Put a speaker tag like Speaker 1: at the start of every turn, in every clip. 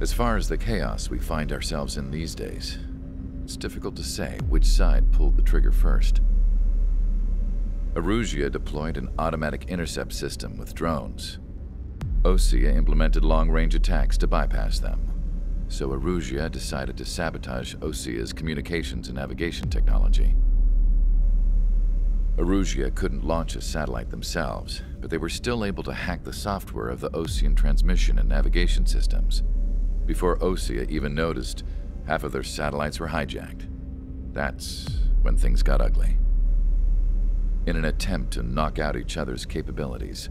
Speaker 1: As far as the chaos we find ourselves in these days, it's difficult to say which side pulled the trigger first. Erusia deployed an automatic intercept system with drones. Osea implemented long-range attacks to bypass them. So Erusia decided to sabotage Osea's communications and navigation technology. Erusia couldn't launch a satellite themselves, but they were still able to hack the software of the Osean transmission and navigation systems. Before Osea even noticed, half of their satellites were hijacked. That's when things got ugly. In an attempt to knock out each other's capabilities,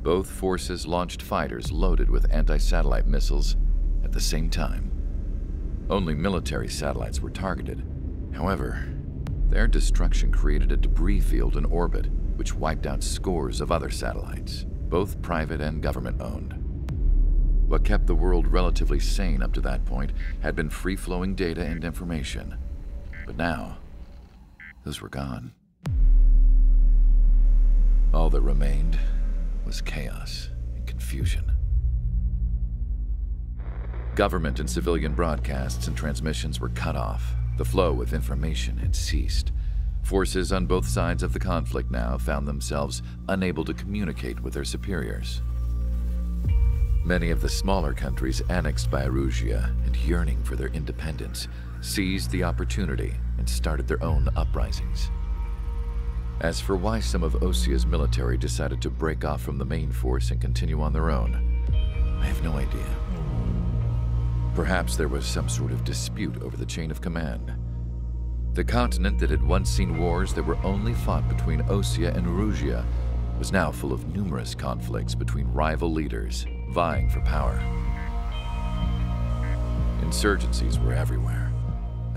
Speaker 1: both forces launched fighters loaded with anti-satellite missiles at the same time. Only military satellites were targeted. However, their destruction created a debris field in orbit, which wiped out scores of other satellites, both private and government-owned. What kept the world relatively sane up to that point had been free-flowing data and information. But now, those were gone. All that remained was chaos and confusion. Government and civilian broadcasts and transmissions were cut off. The flow of information had ceased. Forces on both sides of the conflict now found themselves unable to communicate with their superiors. Many of the smaller countries annexed by Erusia and yearning for their independence seized the opportunity and started their own uprisings. As for why some of Osea's military decided to break off from the main force and continue on their own, I have no idea. Perhaps there was some sort of dispute over the chain of command. The continent that had once seen wars that were only fought between Osea and Erusia was now full of numerous conflicts between rival leaders vying for power. Insurgencies were everywhere.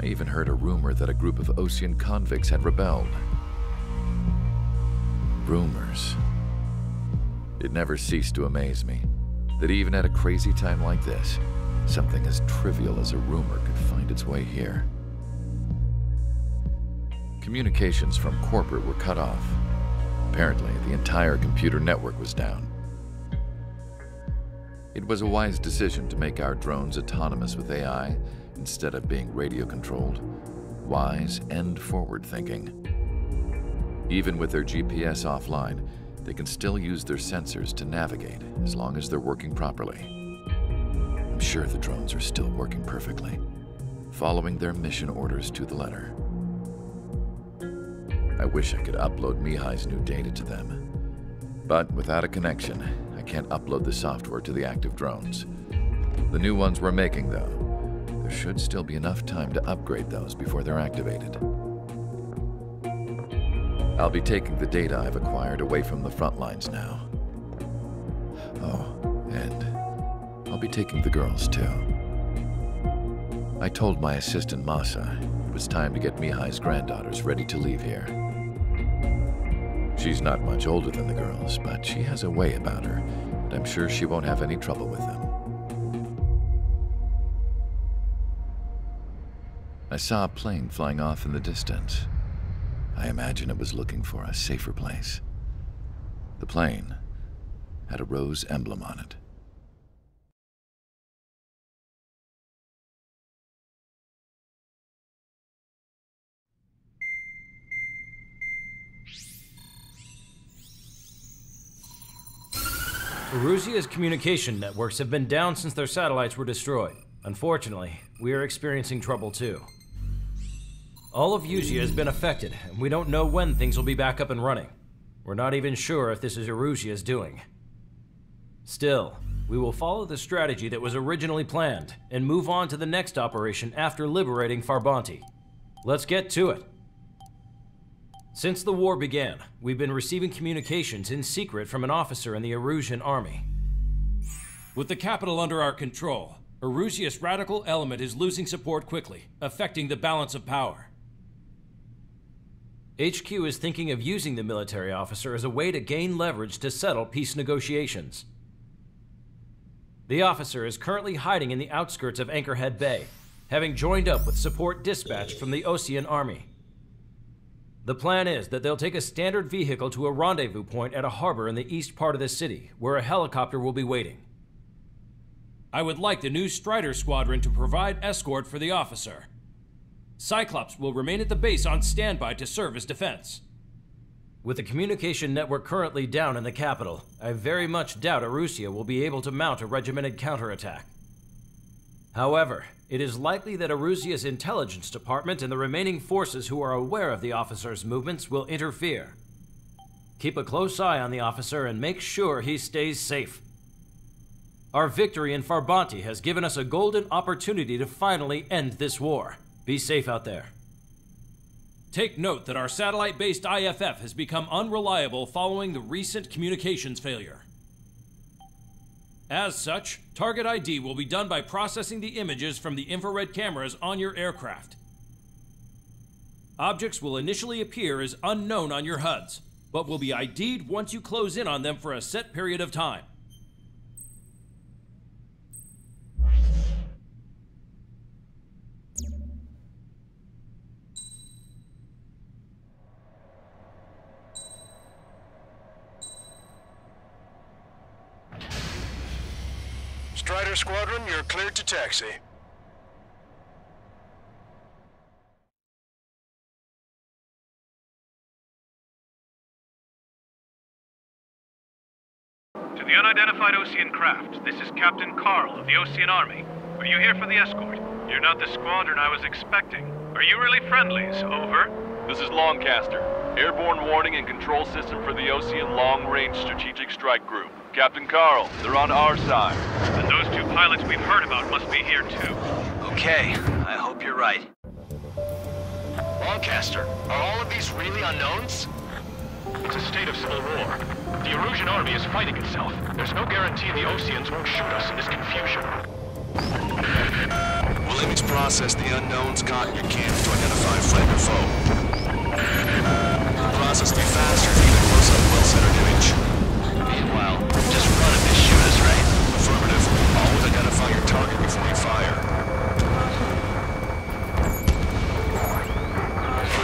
Speaker 1: I even heard a rumor that a group of Osean convicts had rebelled. Rumors. It never ceased to amaze me that even at a crazy time like this, something as trivial as a rumor could find its way here. Communications from corporate were cut off. Apparently, the entire computer network was down. It was a wise decision to make our drones autonomous with AI instead of being radio-controlled. Wise and forward-thinking. Even with their GPS offline, they can still use their sensors to navigate as long as they're working properly. I'm sure the drones are still working perfectly, following their mission orders to the letter. I wish I could upload Mihai's new data to them. But without a connection, I can't upload the software to the active drones. The new ones we're making, though, there should still be enough time to upgrade those before they're activated. I'll be taking the data I've acquired away from the front lines now. Oh, and I'll be taking the girls too. I told my assistant Masa it was time to get Mihai's granddaughters ready to leave here. She's not much older than the girls, but she has a way about her, and I'm sure she won't have any trouble with them. I saw a plane flying off in the distance. I imagine it was looking for a safer place. The plane had a rose emblem on it.
Speaker 2: Erusia's communication networks have been down since their satellites were destroyed. Unfortunately, we are experiencing trouble too. All of Erusia has been affected, and we don't know when things will be back up and running. We're not even sure if this is Erusia's doing. Still, we will follow the strategy that was originally planned and move on to the next operation after liberating Farbanti. Let's get to it. Since the war began, we've been receiving communications in secret from an officer in the Erusian army.
Speaker 3: With the capital under our control, Erusia's radical element is losing support quickly, affecting the balance of power.
Speaker 2: HQ is thinking of using the military officer as a way to gain leverage to settle peace negotiations. The officer is currently hiding in the outskirts of Anchorhead Bay, having joined up with support dispatched from the Osean army. The plan is that they'll take a standard vehicle to a rendezvous point at a harbor in the east part of the city, where a helicopter will be waiting.
Speaker 3: I would like the new Strider Squadron to provide escort for the officer. Cyclops will remain at the base on standby to serve as defense.
Speaker 2: With the communication network currently down in the capital, I very much doubt Arusea will be able to mount a regimented counterattack. However, it is likely that Arusea's intelligence department and the remaining forces who are aware of the officer's movements will interfere. Keep a close eye on the officer and make sure he stays safe. Our victory in Farbanti has given us a golden opportunity to finally end this war. Be safe out there.
Speaker 3: Take note that our satellite-based IFF has become unreliable following the recent communications failure. As such, target ID will be done by processing the images from the infrared cameras on your aircraft. Objects will initially appear as unknown on your HUDs, but will be ID'd once you close in on them for a set period of time.
Speaker 4: Strider Squadron, you're cleared to taxi.
Speaker 5: To the unidentified Osean craft, this is Captain Carl of the Osean Army. Are you here for the escort? You're not the squadron I was expecting. Are you really friendlies? Over.
Speaker 6: This is Longcaster. Airborne warning and control system for the Osean Long-Range Strategic Strike Group. Captain Carl, they're on our side.
Speaker 5: And those two pilots we've heard about must be here too.
Speaker 7: Okay, I hope you're right.
Speaker 4: Longcaster, are all of these really unknowns?
Speaker 5: It's a state of civil war. The Erusian army is fighting itself. There's no guarantee the Oseans won't shoot us in this confusion.
Speaker 4: Will image process the unknowns caught in your cams to identify friend or foe? Process will be faster if you get a close-up, well-centered image.
Speaker 7: Meanwhile, just run if they shoot us, right?
Speaker 4: Affirmative. Always identify your target before you fire.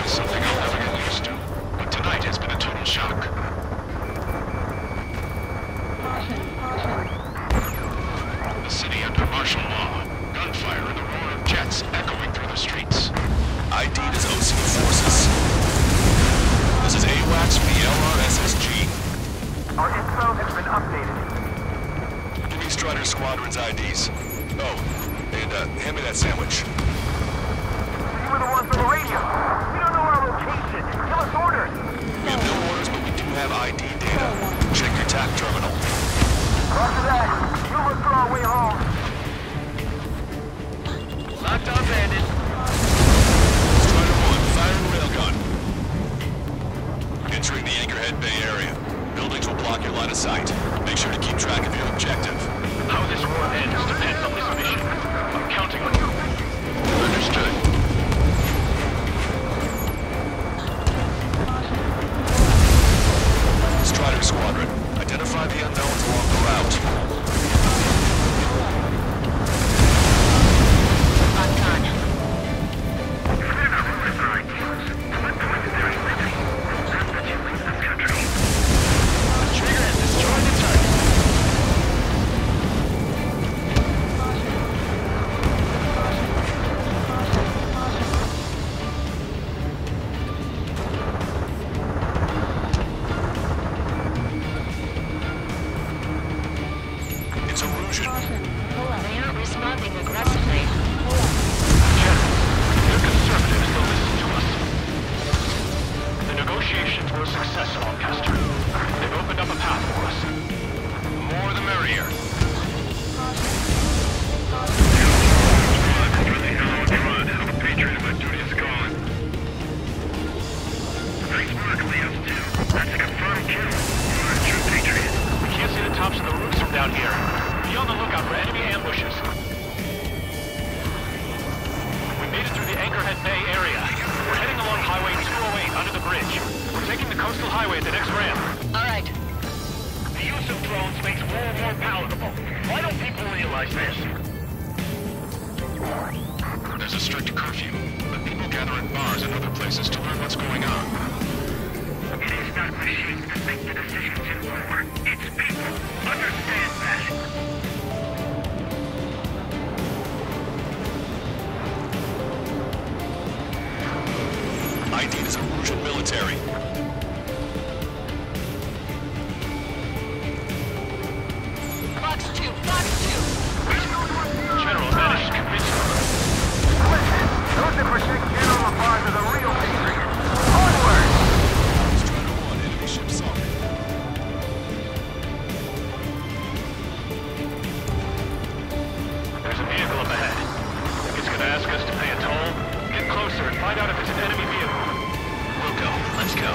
Speaker 4: It's something I'll never get used to. But tonight has been a total shock. The city under martial law. Gunfire and the roar of jets echoing through the streets. ID'd as Osean forces. This is AWACS from the LRSSG.
Speaker 8: Our info has been updated.
Speaker 4: Give me Strider Squadron's IDs. Oh, and hand me that sandwich.
Speaker 8: You were the ones on the radio. We don't know our location. Give us orders.
Speaker 4: We have no orders, but we do have ID data. Check your TAC terminal.
Speaker 8: After that, we'll look for our way home.
Speaker 7: Locked on, bandit.
Speaker 4: Strider 1, firing railgun. Entering the Anchorhead Bay area. Buildings will block your line of sight. Make sure to keep track of your objective.
Speaker 5: How this war ends depends on this mission. I'm counting on you.
Speaker 4: Understood. Strider Squadron, identify the unknowns along the route.
Speaker 8: Locked on.
Speaker 5: The trigger has destroyed the target.
Speaker 4: It's Erusian.
Speaker 9: They aren't responding aggressively.
Speaker 5: They're conservatives, they'll listen to us. The negotiations were a success, Longcaster. They've opened up a path for us. The more the merrier. Patriot, my duty is gone. Nice work, Leo. That's a confirmed kill. You're a true patriot. We can't see the tops of the roofs from down here. Be on the lookout for enemy ambushes. We made it through the Anchorhead Bay area. We're heading along Highway 208 under the bridge. We're taking the coastal highway at the next ramp.
Speaker 9: All right.
Speaker 5: The use of drones makes war more palatable. Why don't people realize this?
Speaker 4: There's a strict curfew, but people gather in bars and other places to learn what's going on.
Speaker 5: It is not machines that make the decisions in war. It's people. Understand that.
Speaker 4: ID'd as Erusian military.
Speaker 9: Fox 2, Fox 2.
Speaker 5: General, managed to convince you.
Speaker 8: Listen, those that protect General LaPaz are the real patriots. Onward!
Speaker 4: Strider 1, enemy ship sunk.
Speaker 5: There's a vehicle up ahead. Think it's gonna ask us to pay a toll? Get closer and find out if it's an enemy vehicle.
Speaker 7: We'll go. Let's go.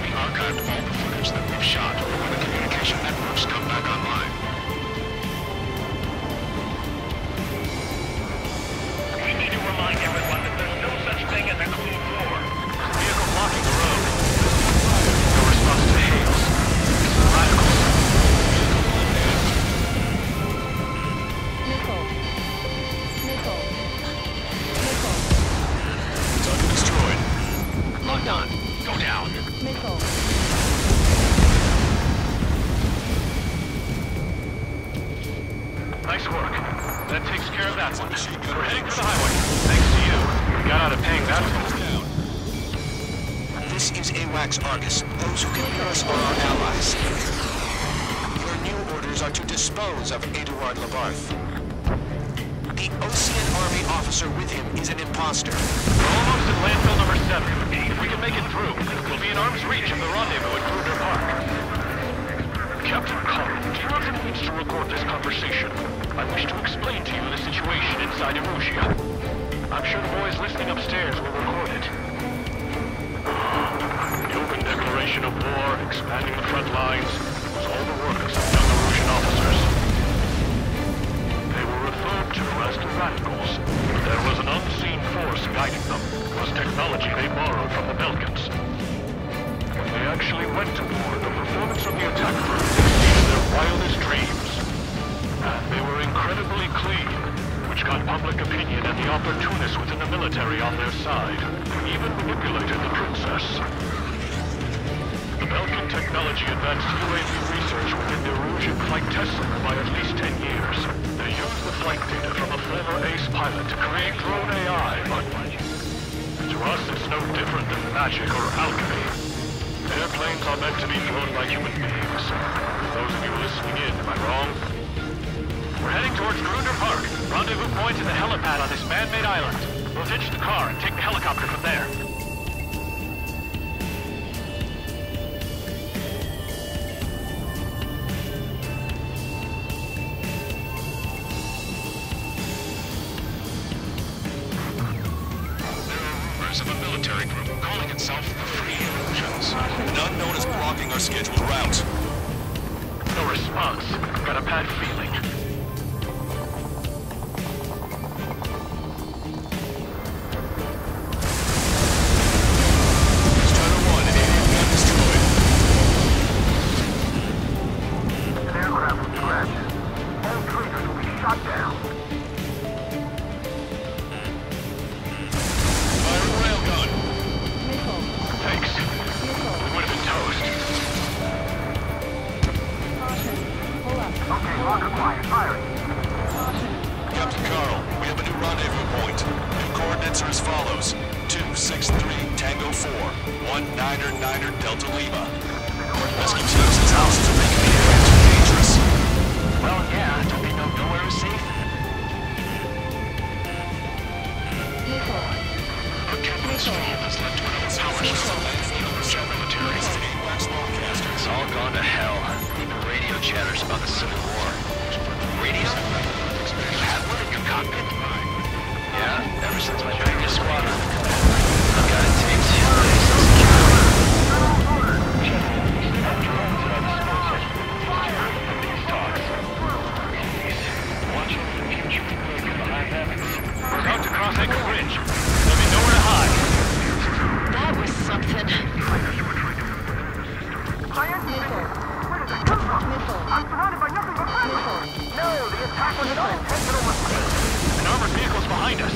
Speaker 4: We archived all the footage that we've shot for when the communication networks come back online.
Speaker 5: We need to remind everyone that there's no such thing as a clean war. Vehicle blocking the road. No response to hails. Radicals.
Speaker 4: Target destroyed.
Speaker 7: Locked on. Go down.
Speaker 5: Nice work. That takes care of that one. We're heading for the highway. Thanks to you. We got out of paying that toll.
Speaker 10: This is AWACS Argus. Those who can hear us are our allies. Your new orders are to dispose of Eduard Labarth. The Ocean Army officer with him is an imposter.
Speaker 5: We're almost at landfill number 7. If we can make it through, we'll be in arm's reach of the rendezvous at Kruger Park. Captain Carl, do you have a means to record this conversation? I wish to explain to you the situation inside Erusia. I'm sure the boys listening upstairs will record it. The open declaration of war, expanding the front lines, was all the work of some young Erusian officers. They were referred to as the radicals, but there was an unseen force guiding them. It was technology they borrowed from the Belkans. When they actually went to war, the performance of the attack group exceeded their wildest dreams. And they were incredibly clean, which got public opinion and the opportunists within the military on their side. They even manipulated the princess. The Belkan technology advanced UAV research within the Erusian Flight Test Center by at least 10 years. They used the flight data from a former ace pilot to create drone AI, but to us it's no different than magic or alchemy. Airplanes are meant to be flown by human beings. For those of you listening in, am I wrong? We're heading towards Grunder Park. Rendezvous point is the helipad on this man-made island. We'll ditch the car and take the helicopter from there.
Speaker 4: There are rumors of a military group calling itself the Free Erusians. An unknown is blocking our scheduled route.
Speaker 5: No response. Got a bad feeling.
Speaker 4: Strider 1, alien gun destroyed.
Speaker 8: An aircraft will crash. All traitors will be shot down.
Speaker 4: Fire a railgun.
Speaker 5: Thanks. We would have been toast.
Speaker 8: Okay, lock and quiet. Firing.
Speaker 4: Captain Carl, we have a new rendezvous point. New coordinates are as follows. 263 Tango 4, 199er Delta Lima. Rescue teams and houses are making the area too dangerous.
Speaker 7: Well, yeah. Don't they know nowhere is safe?
Speaker 4: A chemical storm has led to an overpowered military.
Speaker 7: It's all gone to hell. Even radio chatters about the Civil War. Radio? You have one in your cockpit? Yeah, ever since my previous squadron. I've got it taped.
Speaker 5: We're about to cross Anchor Bridge. Let me know where to hide.
Speaker 9: That was something.
Speaker 8: Where did it come from? I'm surrounded by nothing but friendly. No, the attack was not intended over space.
Speaker 5: An armored vehicle's behind us.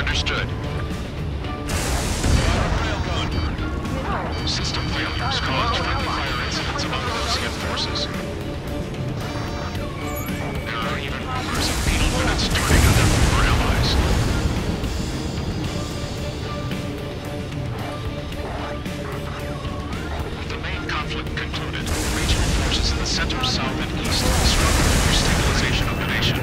Speaker 4: Understood. Railgun. System failures caused friendly fire incidents among Ocean forces. There are even rumors of penal units turning on their former allies. With the main conflict concluded, regional forces in the center, south, and east struggle for stabilization of the nation.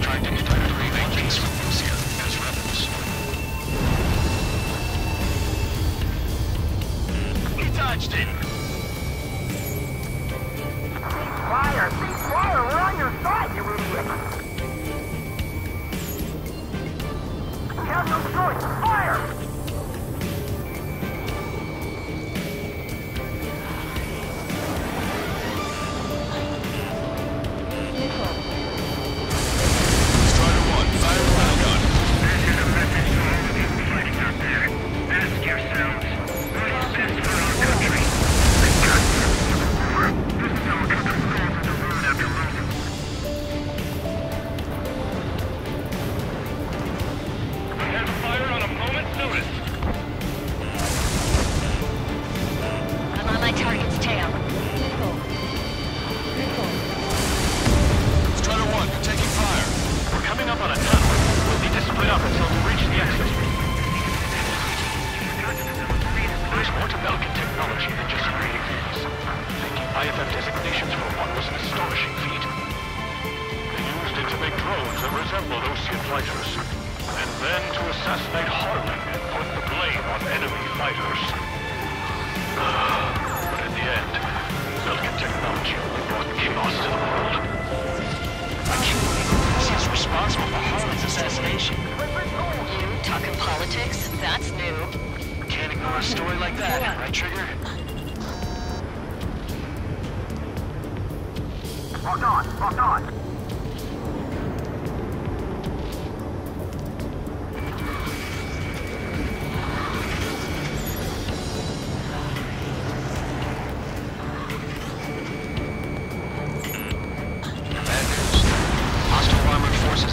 Speaker 4: Trying to declare a peace with Lucia as rebels. We dodged it!
Speaker 8: Fire! Cease fire! We're on your side, you idiot! We have no choice! Fire!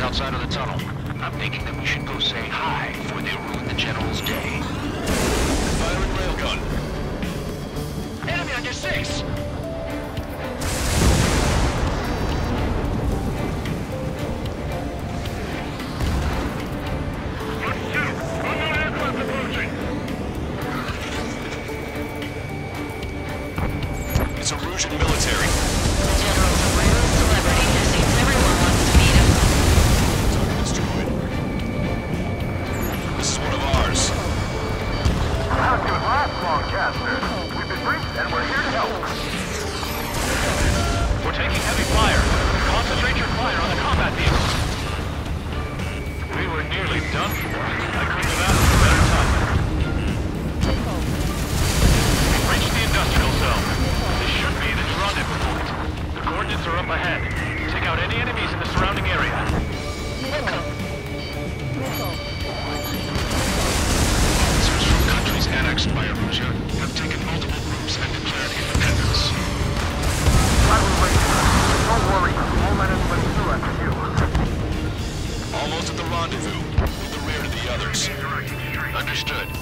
Speaker 7: Outside of the tunnel. I'm thinking that we should go say hi before they ruin the General's day.
Speaker 4: Firing railgun.
Speaker 7: Enemy on your 6!
Speaker 4: It's a Russian military.
Speaker 9: The General's a real celebrity. It seems everyone wants to meet him.
Speaker 4: This is one of ours.
Speaker 8: How do it last long, Caster? We've been briefed and we're here to help.
Speaker 6: We're taking heavy fire. Concentrate your fire on the combat vehicles. We were nearly done for. I couldn't have asked for better time. We've reached the industrial zone. This should be the rendezvous point. The coordinates are up ahead. Take out any enemies in the surrounding area.
Speaker 4: Officers from countries annexed by Arusha have taken multiple groups and declared independence.
Speaker 8: While we're waiting, don't worry. All men and women through after you.
Speaker 4: Almost at the rendezvous, with the rear to the others.
Speaker 7: Understood.
Speaker 6: The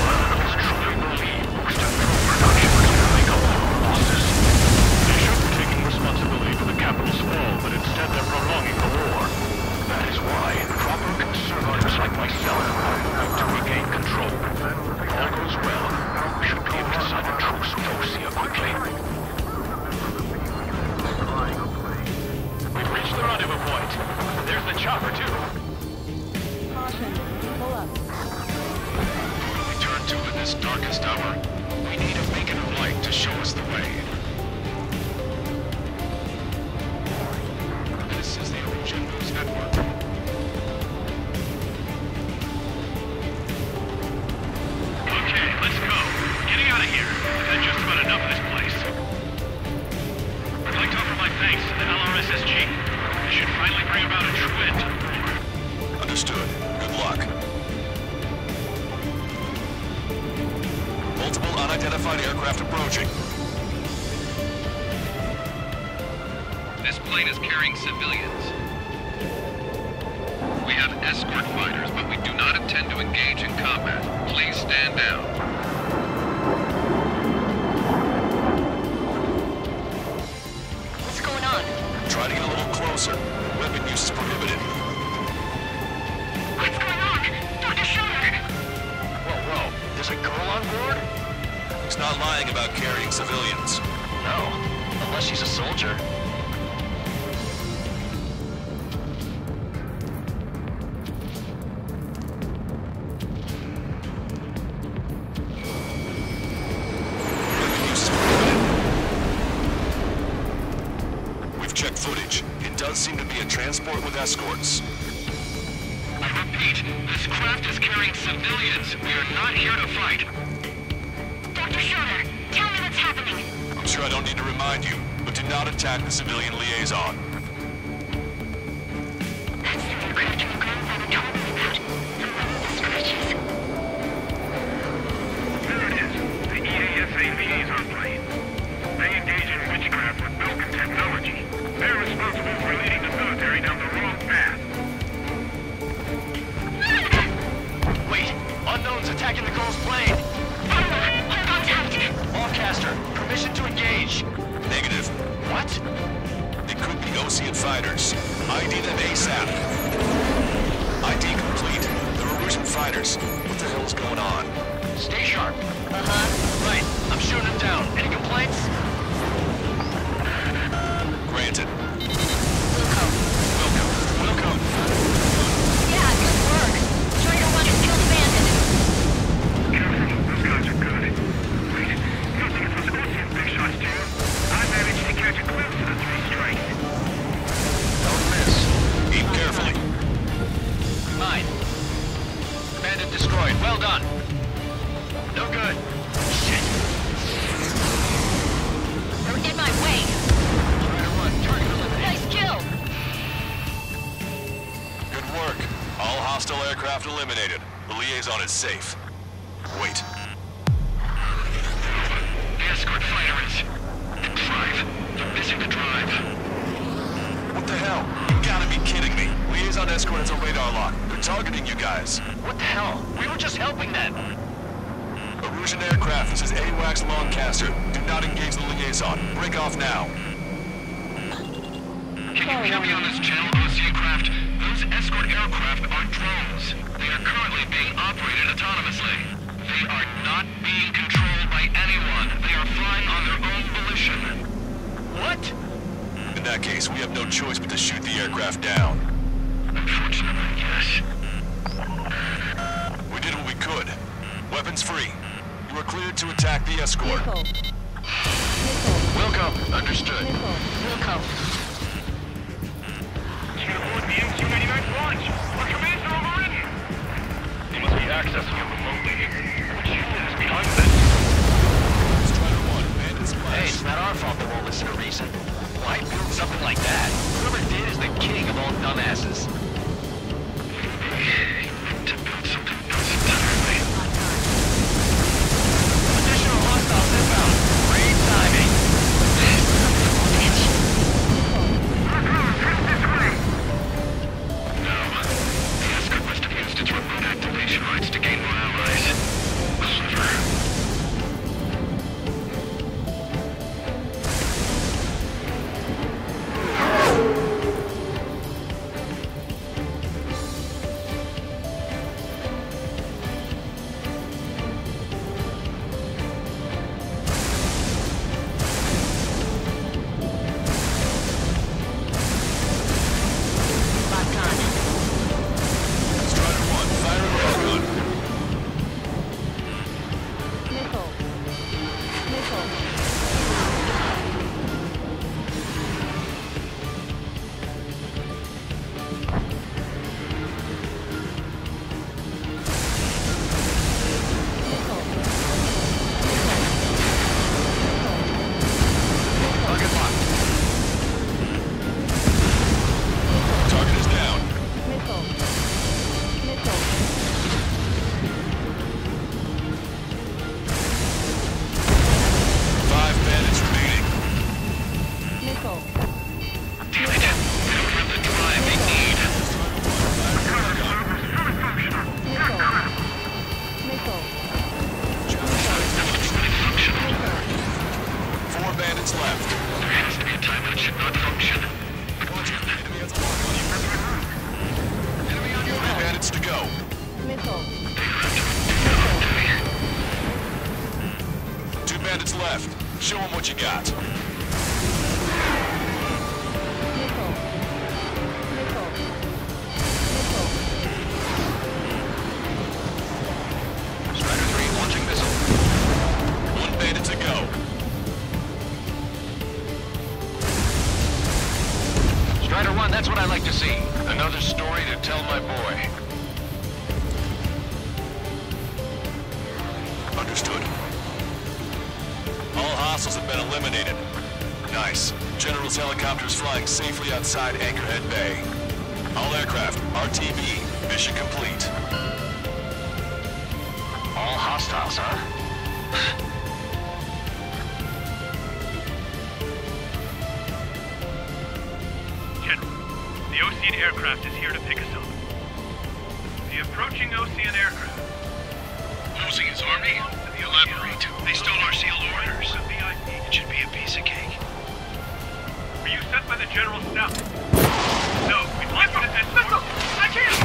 Speaker 6: radicals truly believe extended production will make up for losses. They should be taking responsibility for the capital's fall, but instead they're prolonging the war. That is why proper conservatives like myself are moving to regain control. If all goes well, we should be able to sign a truce with Osea quickly. We've reached the rendezvous point. There's the chopper, too.
Speaker 9: Caution. Pull up.
Speaker 4: We turn to in this darkest hour. We need a beacon of light to show us the way. This is the Arusha News Network.
Speaker 6: Okay, let's go. Getting out of here. I've had just about enough of this place. I'd like to offer my thanks to the LRSSG. This should finally bring about a true end to the war.
Speaker 4: Understood. Good luck. Multiple unidentified aircraft approaching.
Speaker 1: This plane is carrying civilians. We have escort fighters, but we do not intend to engage in combat. Please stand down.
Speaker 9: What's going on?
Speaker 4: Try to get a little closer. Weapon use is prohibited.
Speaker 8: What's going on? Dr. Schroeder!
Speaker 7: Whoa. There's a girl on board?
Speaker 4: He's not lying about carrying civilians.
Speaker 7: No. Unless she's a soldier.
Speaker 4: Weapon use is prohibited. We've checked footage. It does seem to be a transport with escorts.
Speaker 8: I repeat, this craft is carrying civilians. We are not here to fight. Dr. Schroeder, tell me what's happening.
Speaker 4: I'm sure I don't need to remind you, but do not attack the civilian liaison.
Speaker 8: That's the aircraft your grandfather told me about. The one with the scratches. There it is. The EASA liaison plane. They engage in witchcraft with Belkin technology. They're responsible for leading the military down the wrong path.
Speaker 7: Wait! Unknown's attacking the girl's plane!
Speaker 8: Hold on tight.
Speaker 7: Longcaster, permission to engage.
Speaker 4: Negative.
Speaker 7: What?
Speaker 4: It could be Osean fighters. ID them ASAP. ID complete. They're Erusian fighters. What the hell is going on?
Speaker 7: Stay sharp. Right. I'm shooting them down. Any complaints?
Speaker 4: Granted.
Speaker 7: Welcome.
Speaker 9: Yeah, good work. Sure you don't want to kill the bandit.
Speaker 8: Careful, those guys are good. Wait, you don't think it was Ocean big shots, do you? I managed to catch a glimpse of the three strikes.
Speaker 7: Don't miss.
Speaker 4: Aim carefully.
Speaker 7: Mine. Bandit destroyed. Well done. No good. Shit.
Speaker 9: They're in my way.
Speaker 7: Try to run. Target eliminated.
Speaker 9: Nice kill.
Speaker 4: Good work. All hostile aircraft eliminated. The liaison is safe. Wait.
Speaker 8: The escort fighter is... the drive. They're missing the drive.
Speaker 4: What the hell? You gotta be kidding me. Liaison escort has a radar lock. They're targeting you guys.
Speaker 7: What the hell? We were just helping them.
Speaker 4: Erusian aircraft, this is AWACS Longcaster. Do not engage the liaison. Break off now.
Speaker 8: Can you hear me on this channel, Ocean craft? Those escort aircraft are drones. They are currently being operated autonomously. They are not being controlled by anyone. They are flying on their own volition.
Speaker 7: What?
Speaker 4: In that case, we have no choice but to shoot the aircraft down.
Speaker 8: Unfortunately, yes.
Speaker 4: We did what we could. Weapons free. You are cleared to attack the escort.
Speaker 7: Welcome. Understood.
Speaker 9: Wilco.
Speaker 8: You can avoid the MQ-99 launch. Our commands are overridden. They must be accessing it remotely. Which unit is behind this?
Speaker 4: Strider 1, bandit splash.
Speaker 7: Hey, it's not our fault they won't listen to reason. Why build something like that? Whoever did is the king of all dumbasses.
Speaker 8: To build something else entirely.
Speaker 7: Additional hostiles inbound. Great timing.
Speaker 8: No. The escort must have used its remote activation rights to gain more allies. Clever.
Speaker 7: Strider 1, that's what I like to see.
Speaker 4: Another story to tell my boy. Understood. All hostiles have been eliminated. Nice. General's helicopter is flying safely outside Anchorhead Bay. All aircraft, RTB, mission complete.
Speaker 7: All hostiles, huh?
Speaker 6: General, the Ocean aircraft is here to pick us up. The approaching Ocean aircraft.
Speaker 8: Losing his army? Elaborate. They stole our sealed orders. It should be a piece of cake.
Speaker 6: Were you sent by the General's staff? No, we'd like you to escort. I can't!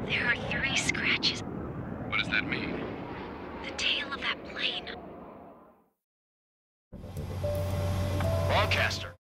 Speaker 9: There are 3 scratches.
Speaker 8: What does that mean?
Speaker 9: The tail of that plane.
Speaker 7: Broadcaster,